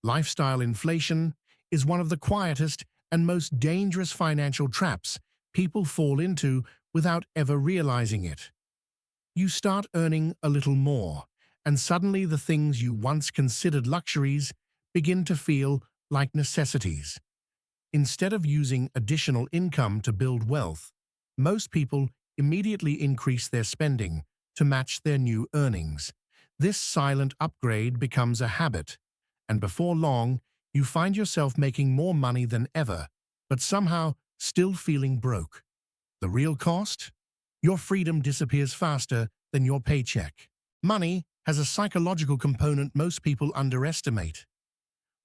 Lifestyle inflation is one of the quietest and most dangerous financial traps people fall into without ever realizing it. You start earning a little more, and suddenly the things you once considered luxuries begin to feel like necessities. Instead of using additional income to build wealth, most people immediately increase their spending to match their new earnings. This silent upgrade becomes a habit, and before long, you find yourself making more money than ever, but somehow still feeling broke. The real cost? Your freedom disappears faster than your paycheck. Money has a psychological component most people underestimate.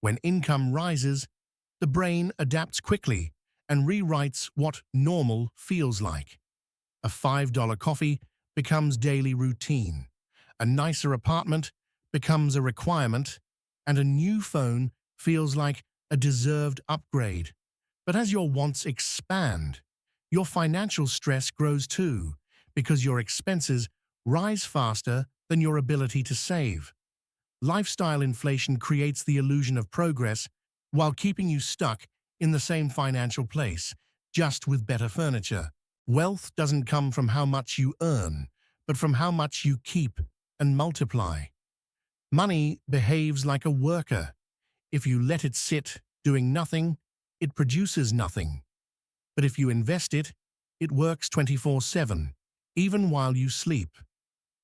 When income rises, the brain adapts quickly and rewrites what normal feels like. A $5 coffee becomes daily routine. A nicer apartment becomes a requirement, and a new phone feels like a deserved upgrade. But as your wants expand, your financial stress grows too, because your expenses rise faster than your ability to save. Lifestyle inflation creates the illusion of progress while keeping you stuck in the same financial place, just with better furniture. Wealth doesn't come from how much you earn, but from how much you keep and multiply. Money behaves like a worker. If you let it sit doing nothing, it produces nothing. But if you invest it, it works 24/7, even while you sleep.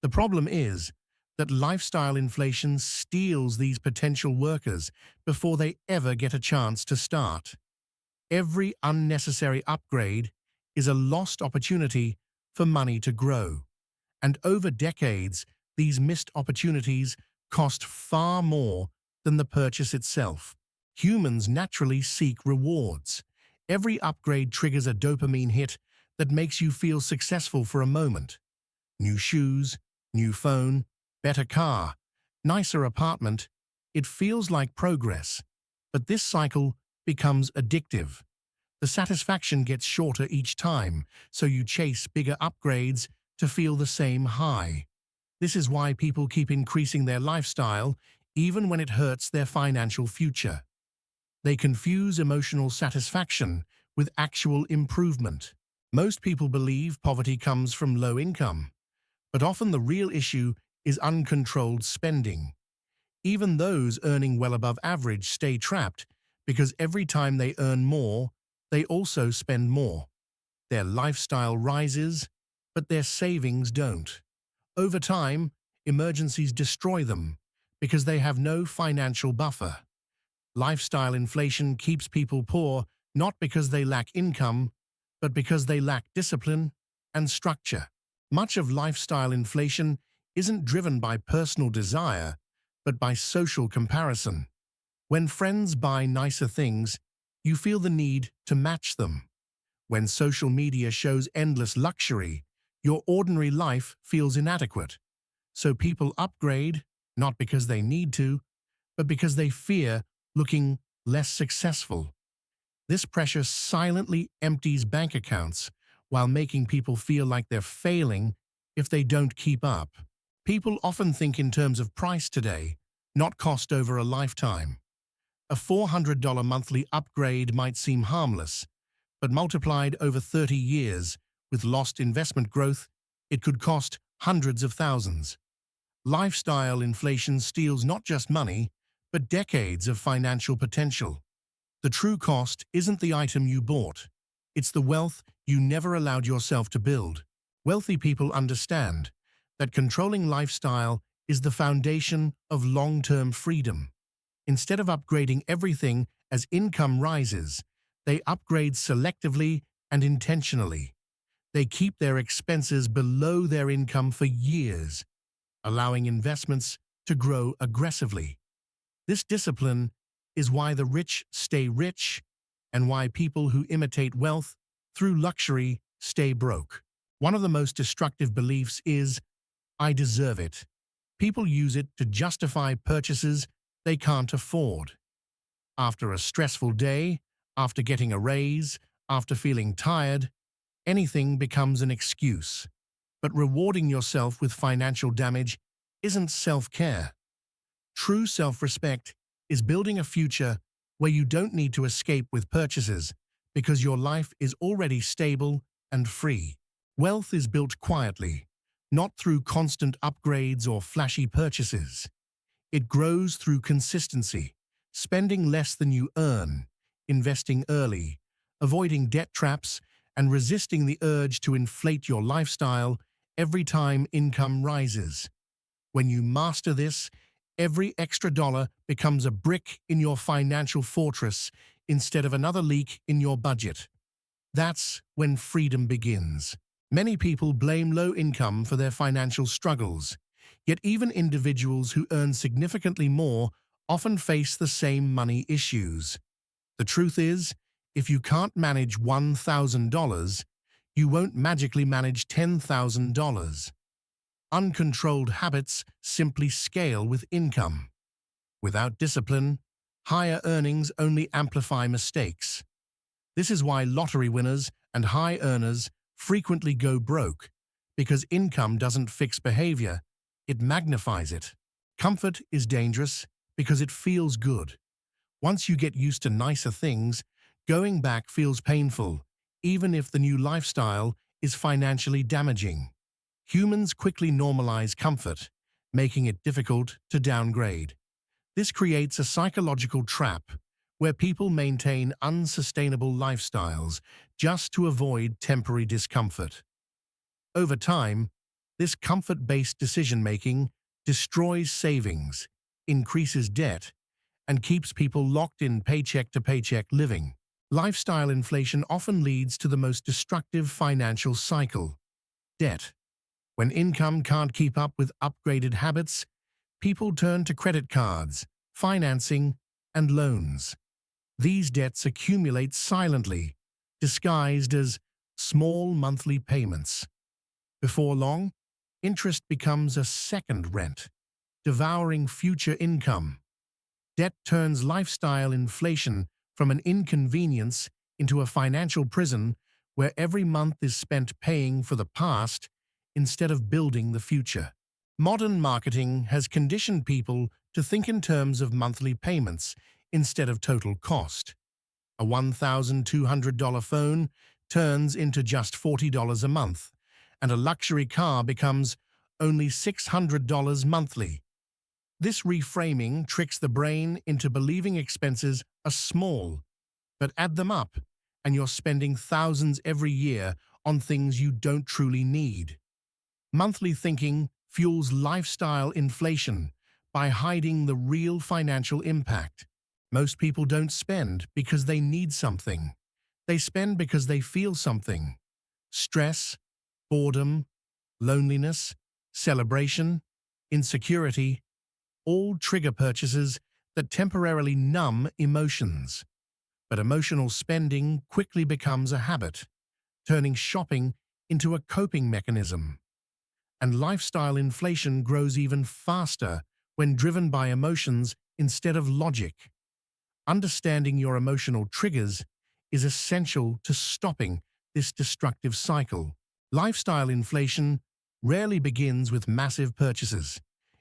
The problem is that lifestyle inflation steals these potential workers before they ever get a chance to start. Every unnecessary upgrade is a lost opportunity for money to grow. And over decades, these missed opportunities cost far more than the purchase itself. Humans naturally seek rewards. Every upgrade triggers a dopamine hit that makes you feel successful for a moment. New shoes, new phone, better car, nicer apartment. It feels like progress. But this cycle becomes addictive. The satisfaction gets shorter each time, so you chase bigger upgrades to feel the same high. This is why people keep increasing their lifestyle even when it hurts their financial future. They confuse emotional satisfaction with actual improvement. Most people believe poverty comes from low income, but often the real issue is uncontrolled spending. Even those earning well above average stay trapped because every time they earn more, they also spend more. Their lifestyle rises, but their savings don't. Over time, emergencies destroy them because they have no financial buffer. Lifestyle inflation keeps people poor not because they lack income, but because they lack discipline and structure. Much of lifestyle inflation isn't driven by personal desire, but by social comparison. When friends buy nicer things, you feel the need to match them. When social media shows endless luxury, your ordinary life feels inadequate. So people upgrade, not because they need to, but because they fear looking less successful. This pressure silently empties bank accounts while making people feel like they're failing if they don't keep up. People often think in terms of price today, not cost over a lifetime. A $400 monthly upgrade might seem harmless, but multiplied over 30 years with lost investment growth, it could cost hundreds of thousands. Lifestyle inflation steals not just money, but decades of financial potential. The true cost isn't the item you bought. It's the wealth you never allowed yourself to build. Wealthy people understand that controlling lifestyle is the foundation of long-term freedom. Instead of upgrading everything as income rises, they upgrade selectively and intentionally. They keep their expenses below their income for years, allowing investments to grow aggressively. This discipline is why the rich stay rich and why people who imitate wealth through luxury stay broke. One of the most destructive beliefs is, "I deserve it." People use it to justify purchases they can't afford. After a stressful day, after getting a raise, after feeling tired, anything becomes an excuse. But rewarding yourself with financial damage isn't self-care. True self-respect is building a future where you don't need to escape with purchases because your life is already stable and free. Wealth is built quietly, not through constant upgrades or flashy purchases. It grows through consistency, spending less than you earn, investing early, avoiding debt traps, and resisting the urge to inflate your lifestyle every time income rises. When you master this, every extra dollar becomes a brick in your financial fortress instead of another leak in your budget. That's when freedom begins. Many people blame low income for their financial struggles, yet even individuals who earn significantly more often face the same money issues. The truth is, if you can't manage $1,000, you won't magically manage $10,000. Uncontrolled habits simply scale with income. Without discipline, higher earnings only amplify mistakes. This is why lottery winners and high earners frequently go broke, because income doesn't fix behavior, it magnifies it. Comfort is dangerous because it feels good. Once you get used to nicer things, going back feels painful, even if the new lifestyle is financially damaging. Humans quickly normalize comfort, making it difficult to downgrade. This creates a psychological trap where people maintain unsustainable lifestyles just to avoid temporary discomfort. Over time, this comfort-based decision-making destroys savings, increases debt, and keeps people locked in paycheck-to-paycheck living. Lifestyle inflation often leads to the most destructive financial cycle: debt. When income can't keep up with upgraded habits, people turn to credit cards, financing, and loans. These debts accumulate silently, disguised as small monthly payments. Before long, interest becomes a second rent, devouring future income. Debt turns lifestyle inflation from an inconvenience into a financial prison where every month is spent paying for the past instead of building the future. Modern marketing has conditioned people to think in terms of monthly payments instead of total cost. A $1,200 phone turns into just $40 a month, and a luxury car becomes only $600 monthly. This reframing tricks the brain into believing expenses are small, but add them up, and you're spending thousands every year on things you don't truly need. Monthly thinking fuels lifestyle inflation by hiding the real financial impact. Most people don't spend because they need something. They spend because they feel something. Stress, boredom, loneliness, celebration, insecurity, all trigger purchases that temporarily numb emotions. But emotional spending quickly becomes a habit, turning shopping into a coping mechanism. And lifestyle inflation grows even faster when driven by emotions instead of logic. Understanding your emotional triggers is essential to stopping this destructive cycle. Lifestyle inflation rarely begins with massive purchases.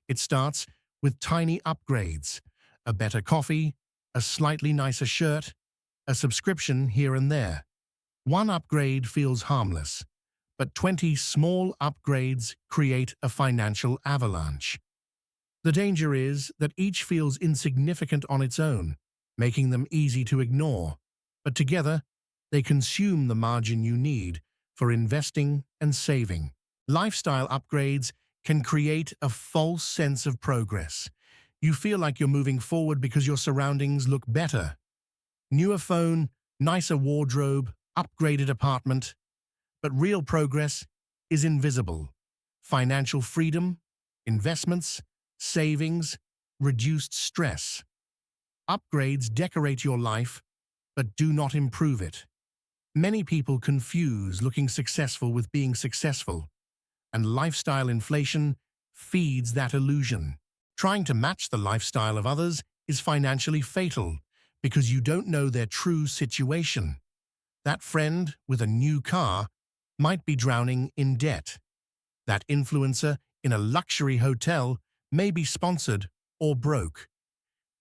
It starts with tiny upgrades: a better coffee, a slightly nicer shirt, a subscription here and there. One upgrade feels harmless, but 20 small upgrades create a financial avalanche. The danger is that each feels insignificant on its own, making them easy to ignore, but together they consume the margin you need for investing and saving. Lifestyle upgrades can create a false sense of progress. You feel like you're moving forward because your surroundings look better. Newer phone, nicer wardrobe, upgraded apartment. But real progress is invisible. Financial freedom, investments, savings, reduced stress. Upgrades decorate your life, but do not improve it. Many people confuse looking successful with being successful, and lifestyle inflation feeds that illusion. Trying to match the lifestyle of others is financially fatal because you don't know their true situation. That friend with a new car might be drowning in debt. That influencer in a luxury hotel may be sponsored or broke.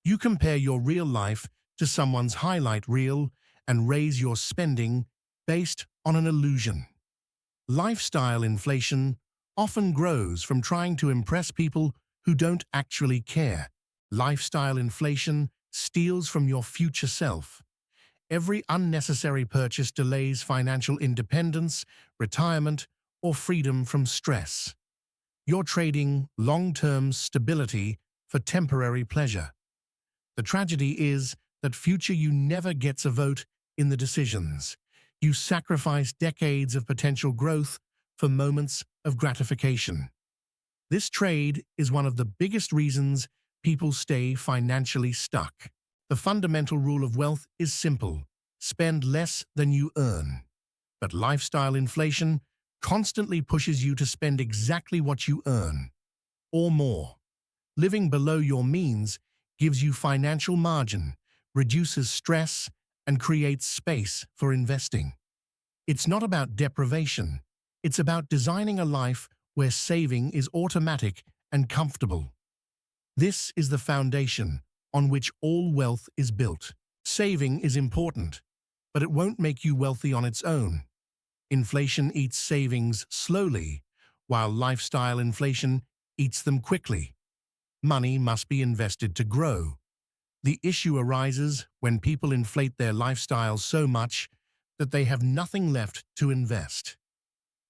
You compare your real life to someone's highlight reel and raise your spending based on an illusion. Lifestyle inflation often grows from trying to impress people who don't actually care. Lifestyle inflation steals from your future self. Every unnecessary purchase delays financial independence, retirement, or freedom from stress. You're trading long-term stability for temporary pleasure. The tragedy is that future you never gets a vote in the decisions. You sacrifice decades of potential growth for moments of gratification. This trade is one of the biggest reasons people stay financially stuck. The fundamental rule of wealth is simple: spend less than you earn. But lifestyle inflation constantly pushes you to spend exactly what you earn, or more. Living below your means gives you financial margin, reduces stress, and creates space for investing. It's not about deprivation. It's about designing a life where saving is automatic and comfortable. This is the foundation on which all wealth is built. Saving is important, but it won't make you wealthy on its own. Inflation eats savings slowly, while lifestyle inflation eats them quickly. Money must be invested to grow. The issue arises when people inflate their lifestyles so much that they have nothing left to invest.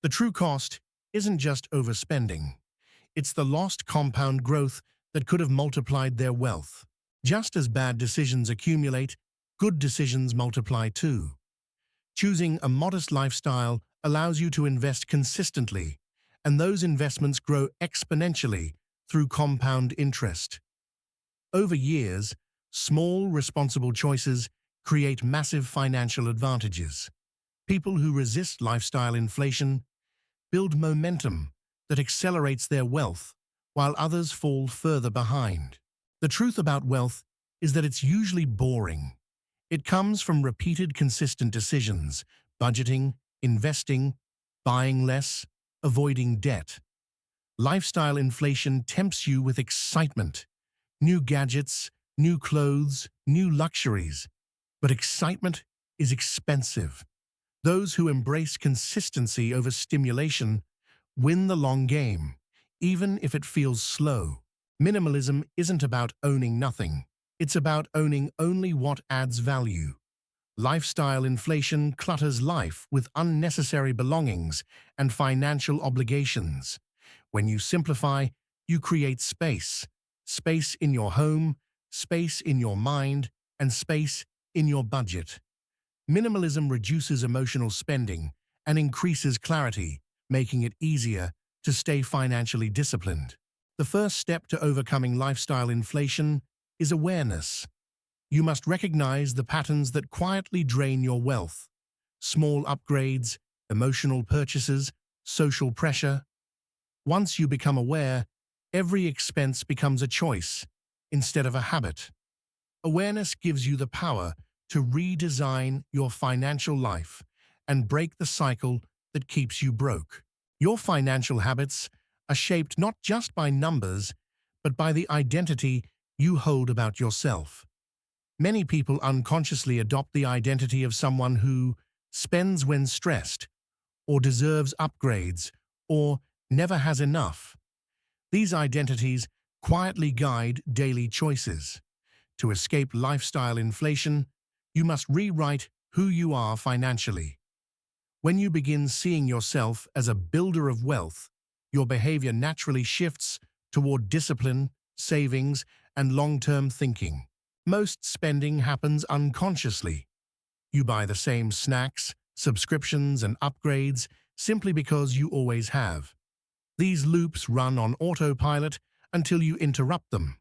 The true cost isn't just overspending. It's the lost compound growth that could have multiplied their wealth. Just as bad decisions accumulate, good decisions multiply too. Choosing a modest lifestyle allows you to invest consistently, and those investments grow exponentially through compound interest. Over years, small, responsible choices create massive financial advantages. People who resist lifestyle inflation build momentum that accelerates their wealth, while others fall further behind. The truth about wealth is that it's usually boring. It comes from repeated consistent decisions: budgeting, investing, buying less, avoiding debt. Lifestyle inflation tempts you with excitement, new gadgets, new clothes, new luxuries. But excitement is expensive. Those who embrace consistency over stimulation win the long game, even if it feels slow. Minimalism isn't about owning nothing. It's about owning only what adds value. Lifestyle inflation clutters life with unnecessary belongings and financial obligations. When you simplify, you create space. Space in your home, space in your mind, and space in your budget. Minimalism reduces emotional spending and increases clarity, making it easier to stay financially disciplined. The first step to overcoming lifestyle inflation is awareness. You must recognize the patterns that quietly drain your wealth: small upgrades, emotional purchases, social pressure. Once you become aware, every expense becomes a choice instead of a habit. Awareness gives you the power to redesign your financial life and break the cycle that keeps you broke. Your financial habits are shaped not just by numbers, but by the identity you hold about yourself. Many people unconsciously adopt the identity of someone who spends when stressed, or deserves upgrades, or never has enough. These identities quietly guide daily choices. To escape lifestyle inflation, you must rewrite who you are financially. When you begin seeing yourself as a builder of wealth, your behavior naturally shifts toward discipline, savings, and long-term thinking. Most spending happens unconsciously. You buy the same snacks, subscriptions, and upgrades simply because you always have. These loops run on autopilot until you interrupt them.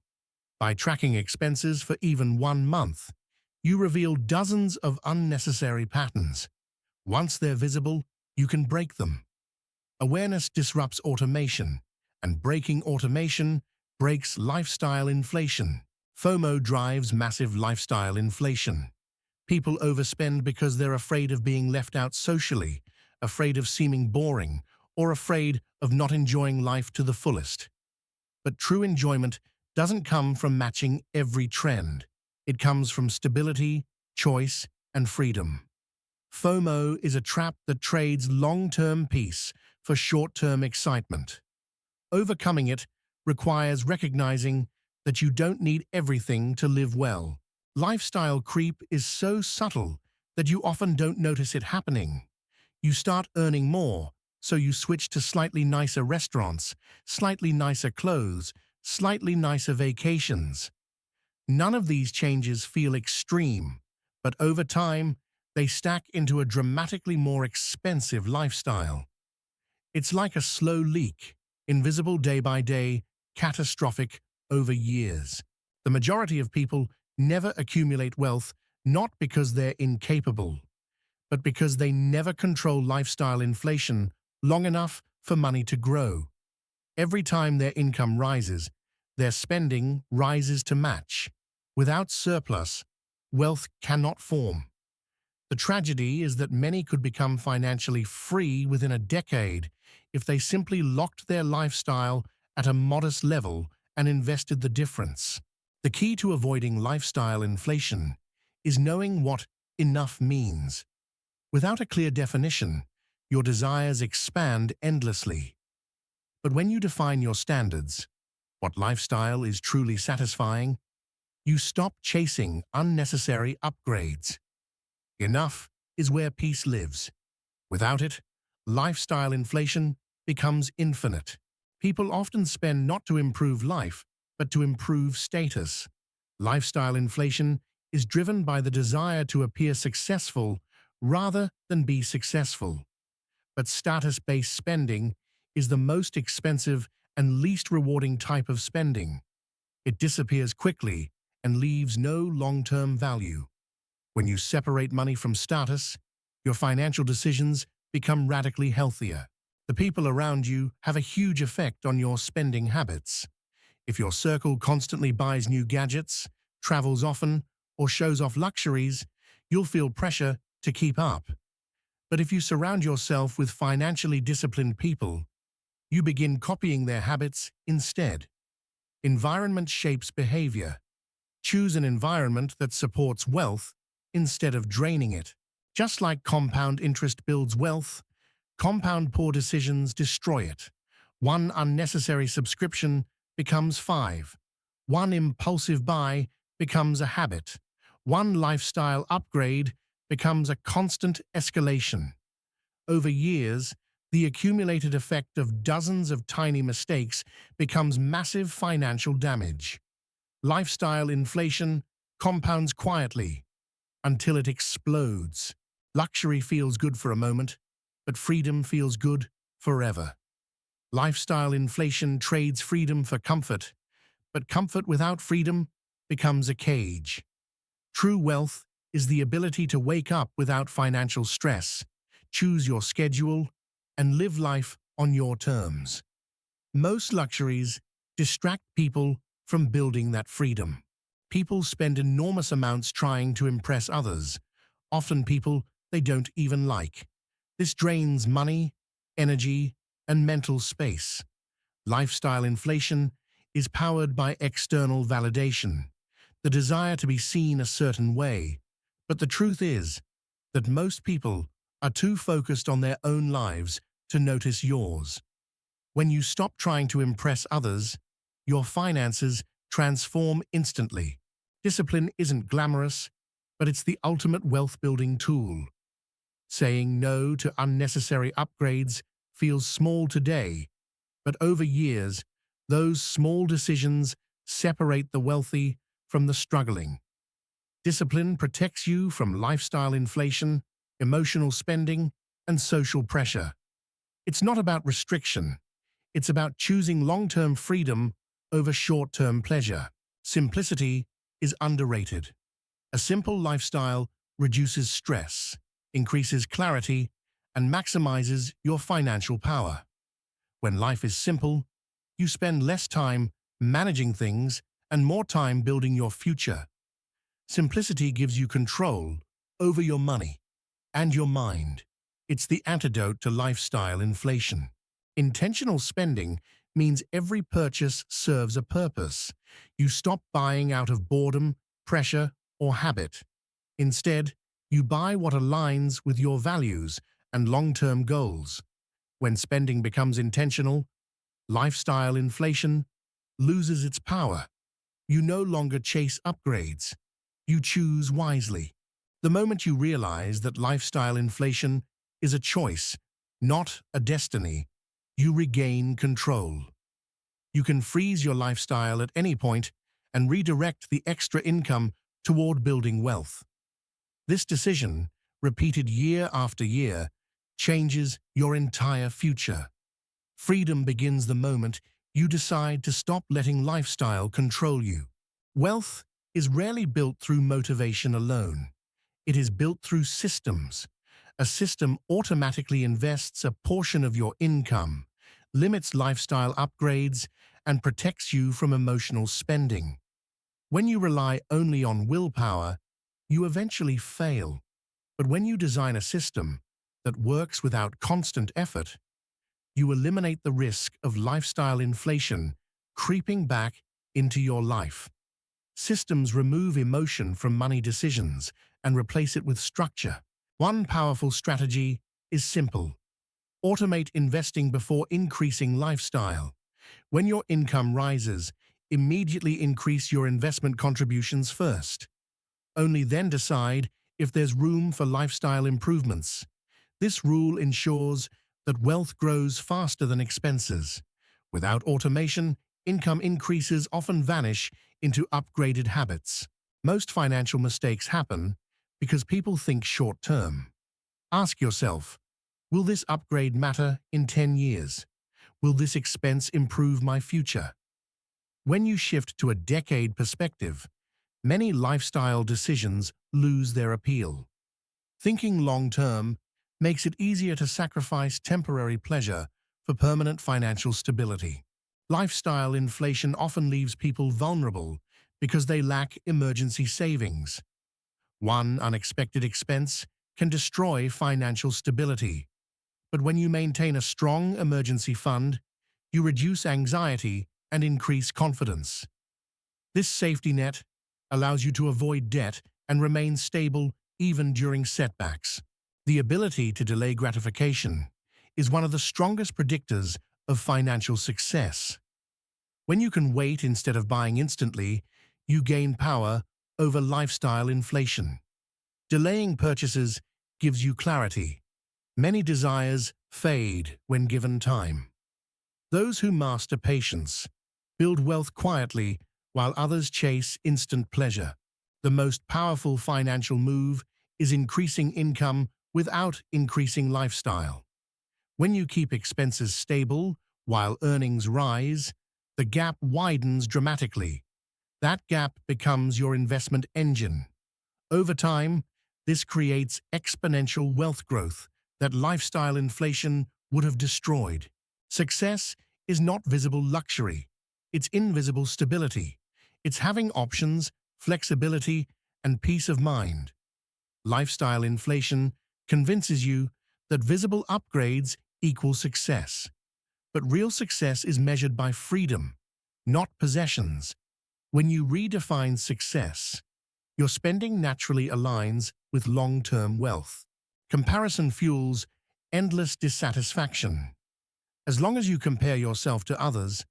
By tracking expenses for even 1 month, you reveal dozens of unnecessary patterns. Once they're visible, you can break them. Awareness disrupts automation, and breaking automation breaks lifestyle inflation. FOMO drives massive lifestyle inflation. People overspend because they're afraid of being left out socially, afraid of seeming boring, or afraid of not enjoying life to the fullest. But true enjoyment doesn't come from matching every trend. It comes from stability, choice, and freedom. FOMO is a trap that trades long-term peace for short-term excitement. Overcoming it requires recognizing that you don't need everything to live well. Lifestyle creep is so subtle that you often don't notice it happening. You start earning more, so you switch to slightly nicer restaurants, slightly nicer clothes, slightly nicer vacations. None of these changes feel extreme, but over time, they stack into a dramatically more expensive lifestyle. It's like a slow leak, invisible day by day, catastrophic over years. The majority of people never accumulate wealth not because they're incapable, but because they never control lifestyle inflation long enough for money to grow. Every time their income rises, their spending rises to match. Without surplus, wealth cannot form. The tragedy is that many could become financially free within a decade if they simply locked their lifestyle at a modest level and invested the difference. The key to avoiding lifestyle inflation is knowing what enough means. Without a clear definition, your desires expand endlessly. But when you define your standards, what lifestyle is truly satisfying, you stop chasing unnecessary upgrades. Enough is where peace lives. Without it, lifestyle inflation becomes infinite. People often spend not to improve life, but to improve status. Lifestyle inflation is driven by the desire to appear successful rather than be successful. But status-based spending is the most expensive and least rewarding type of spending. It disappears quickly and leaves no long-term value. When you separate money from status, your financial decisions become radically healthier. The people around you have a huge effect on your spending habits. If your circle constantly buys new gadgets, travels often, or shows off luxuries, you'll feel pressure to keep up. But if you surround yourself with financially disciplined people, you begin copying their habits instead. Environment shapes behavior. Choose an environment that supports wealth instead of draining it. Just like compound interest builds wealth, compound poor decisions destroy it. One unnecessary subscription becomes 5. One impulsive buy becomes a habit. One lifestyle upgrade becomes a constant escalation. Over years, the accumulated effect of dozens of tiny mistakes becomes massive financial damage. Lifestyle inflation compounds quietly until it explodes. Luxury feels good for a moment, but freedom feels good forever. Lifestyle inflation trades freedom for comfort, but comfort without freedom becomes a cage. True wealth is the ability to wake up without financial stress, choose your schedule, and live life on your terms. Most luxuries distract people from building that freedom. People spend enormous amounts trying to impress others, often people they don't even like. This drains money, energy, and mental space. Lifestyle inflation is powered by external validation, the desire to be seen a certain way. But the truth is that most people are too focused on their own lives to notice yours. When you stop trying to impress others, your finances transform instantly. Discipline isn't glamorous, but it's the ultimate wealth-building tool. Saying no to unnecessary upgrades feels small today, but over years, those small decisions separate the wealthy from the struggling. Discipline protects you from lifestyle inflation, emotional spending, and social pressure. It's not about restriction. It's about choosing long-term freedom over short-term pleasure. Simplicity is underrated. A simple lifestyle reduces stress, increases clarity, and maximizes your financial power. When life is simple, you spend less time managing things and more time building your future. Simplicity gives you control over your money and your mind. It's the antidote to lifestyle inflation. Intentional spending means every purchase serves a purpose. You stop buying out of boredom, pressure, or habit. Instead, you buy what aligns with your values and long-term goals. When spending becomes intentional, lifestyle inflation loses its power. You no longer chase upgrades. You choose wisely. The moment you realize that lifestyle inflation is a choice, not a destiny, you regain control. You can freeze your lifestyle at any point and redirect the extra income toward building wealth. This decision, repeated year after year, changes your entire future. Freedom begins the moment you decide to stop letting lifestyle control you. Wealth is rarely built through motivation alone. It is built through systems. A system automatically invests a portion of your income, limits lifestyle upgrades, and protects you from emotional spending. When you rely only on willpower, you eventually fail. But when you design a system that works without constant effort, you eliminate the risk of lifestyle inflation creeping back into your life. Systems remove emotion from money decisions and replace it with structure. One powerful strategy is simple. Automate investing before increasing lifestyle. When your income rises, immediately increase your investment contributions first. Only then decide if there's room for lifestyle improvements. This rule ensures that wealth grows faster than expenses. Without automation, income increases often vanish into upgraded habits. Most financial mistakes happen because people think short-term. Ask yourself, will this upgrade matter in 10 years? Will this expense improve my future? When you shift to a decade perspective, many lifestyle decisions lose their appeal. Thinking long-term makes it easier to sacrifice temporary pleasure for permanent financial stability. Lifestyle inflation often leaves people vulnerable because they lack emergency savings. One unexpected expense can destroy financial stability. But when you maintain a strong emergency fund, you reduce anxiety and increase confidence. This safety net allows you to avoid debt and remain stable even during setbacks. The ability to delay gratification is one of the strongest predictors of financial success. When you can wait instead of buying instantly, you gain power over lifestyle inflation. Delaying purchases gives you clarity. Many desires fade when given time. Those who master patience build wealth quietly while others chase instant pleasure. The most powerful financial move is increasing income without increasing lifestyle. When you keep expenses stable while earnings rise, the gap widens dramatically. That gap becomes your investment engine. Over time, this creates exponential wealth growth that lifestyle inflation would have destroyed. Success is not visible luxury. It's invisible stability. It's having options, flexibility, and peace of mind. Lifestyle inflation convinces you that visible upgrades equal success. But real success is measured by freedom, not possessions. When you redefine success, your spending naturally aligns with long-term wealth. Comparison fuels endless dissatisfaction. As long as you compare yourself to others,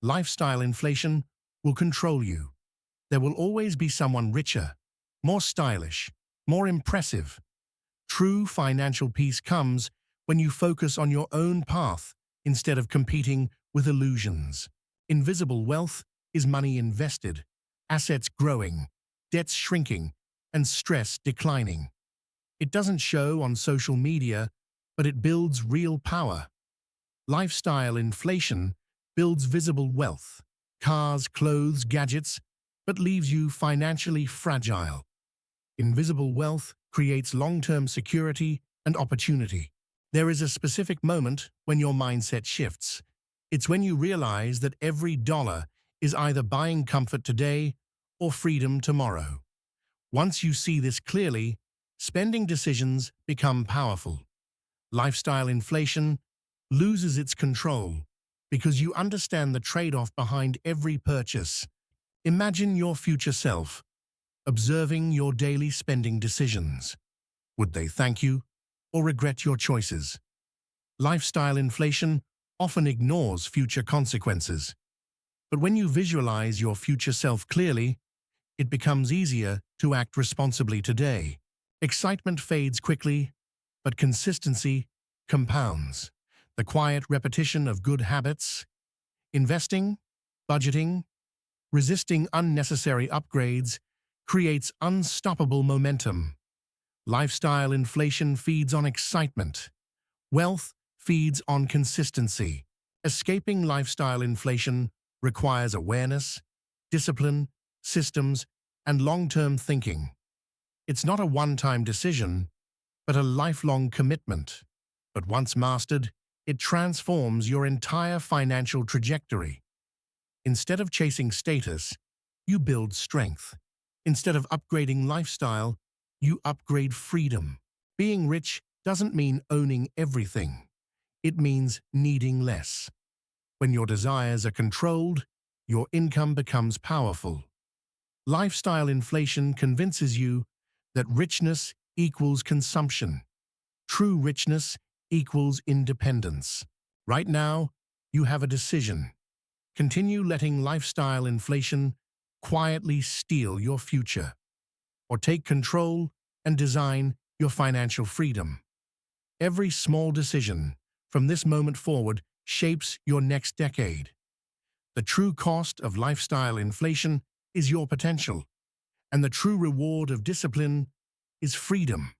lifestyle inflation will control you. There will always be someone richer, more stylish, more impressive. True financial peace comes when you focus on your own path instead of competing with illusions. Invisible wealth is money invested, assets growing, debts shrinking, and stress declining. It doesn't show on social media, but it builds real power. Lifestyle inflation builds visible wealth, cars, clothes, gadgets, but leaves you financially fragile. Invisible wealth creates long-term security and opportunity. There is a specific moment when your mindset shifts. It's when you realize that every dollar is either buying comfort today or freedom tomorrow. Once you see this clearly, spending decisions become powerful. Lifestyle inflation loses its control. because you understand the trade-off behind every purchase. Imagine your future self, observing your daily spending decisions. Would they thank you or regret your choices? Lifestyle inflation often ignores future consequences. But when you visualize your future self clearly, it becomes easier to act responsibly today. Excitement fades quickly, but consistency compounds. The quiet repetition of good habits, investing, budgeting, resisting unnecessary upgrades, creates unstoppable momentum. Lifestyle inflation feeds on excitement. Wealth feeds on consistency. Escaping lifestyle inflation requires awareness, discipline, systems, and long-term thinking. It's not a one-time decision, but a lifelong commitment. But once mastered, it transforms your entire financial trajectory. Instead of chasing status, you build strength. Instead of upgrading lifestyle, you upgrade freedom. Being rich doesn't mean owning everything. It means needing less. When your desires are controlled, your income becomes powerful. Lifestyle inflation convinces you that richness equals consumption. True richness equals independence. Right now, you have a decision. Continue letting lifestyle inflation quietly steal your future, or take control and design your financial freedom. Every small decision from this moment forward shapes your next decade. The true cost of lifestyle inflation is your potential, and the true reward of discipline is freedom.